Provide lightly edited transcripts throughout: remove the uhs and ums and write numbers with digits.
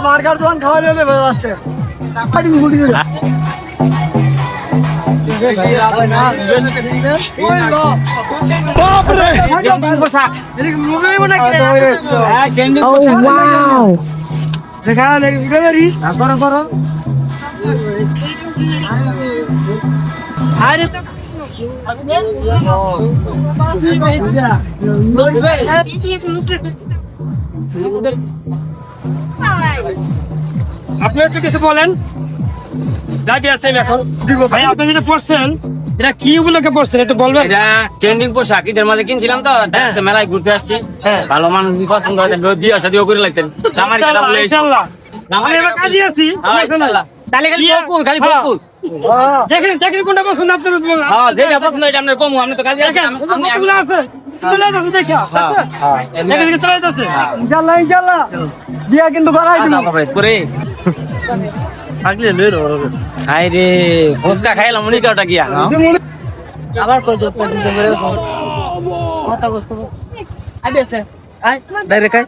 Burger দোকান খাওয়ালে দেবে লাস্টে আপনি একটু কিছু বলেন। দাবি আছে এখন ভাই, আপনি যেটা পড়ছেন এটা কি উপলক্ষে পড়ছেন একটু বলবেন? এটা ট্রেন্ডিং পোশাক, ঈদের মাঝে কিনছিলাম তো, আজকে মেলায় ঘুরতে আসছি। ভালো মানুষ পছন্দ হয়, বিয়ে শাদিও করে লাগতেন। ইনশাআল্লাহ আমি এবার কাজে আছি। তাহলে খালি বকুল, খালি বকুল। দেখেন দেখেন কোনটা পছন্দ আপনাদের বলেন। হ্যাঁ, যেটা পছন্দ এটা আপনার কমু, আপনি তো কাজে আছেন। কতগুলো আছে চলে যাচ্ছে দেখা আছে দেখে দেখে চলে যাচ্ছে। ইনশাল্লাহ বিয়া কিন্তু করাই দিব করে হাই রে ফুচকা খাইলাম মনে কাটা গিয়া আবার কই তো পছন্দ করে কথা কষ্ট আইবে আছে আই ডাইরেক্ট আই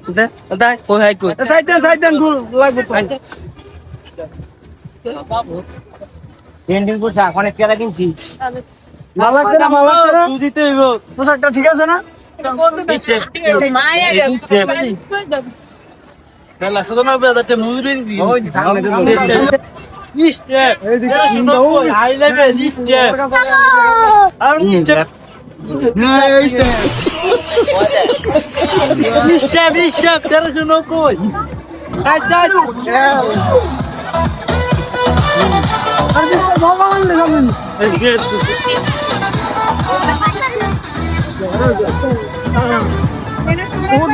দা কই হাই কই সাইড দেন লাগবে ট্রেন্ডিং পোশাক অনেক টাকা কিনছি। ভালো লাগছে না বুঝিতে হইব পোশাকটা ঠিক আছে না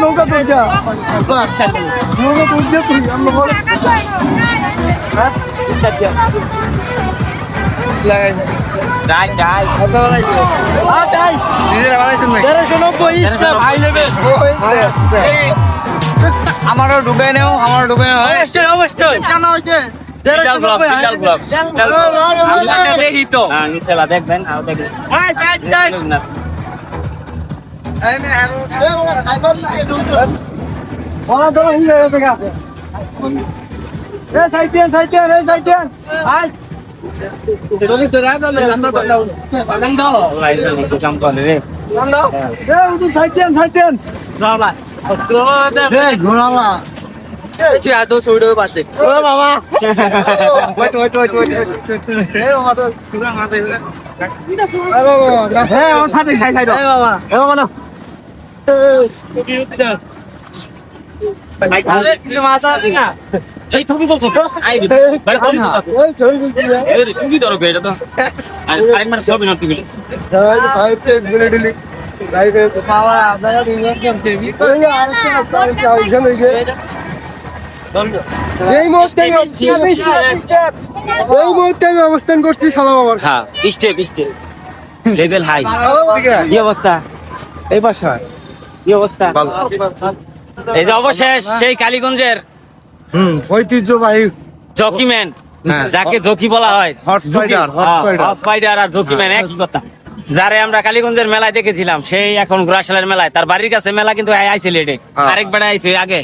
নৌকা তো এটা নৌকা তো উঠে তুই যাই যাই আমারও ডুবে নেও, আমারও ডুবে নেও। অবশ্যই জানা হয়েছে দেখি তো ইনশাল্লাহ দেখবেন আর দেখবেন না। এই তুমি বলছো তো আই দি ভাই কোন না এই তুমি ধরো এটা তো আই মানে সব না তুমি অবস্থান করছি সালাম আমার হ্যাঁ স্টেপ স্টেপ লেভেল হাই কি অবস্থা এই পাশা কি অবস্থা এই যে অবশেষ সেই কালীগঞ্জের ঐতিহ্যবাহী জকিম্যান, যাকে জকি বলা হয়, স্পাইডার আর জকিম্যান একই কথা, যারে আমরা কালীগঞ্জের মেলায় দেখেছিলাম সেই এখন ঘোড়াশালের মেলায়, তার বাড়ির কাছে মেলা কিন্তু আইছিল এটে আরেক বেড়া আইছে আগে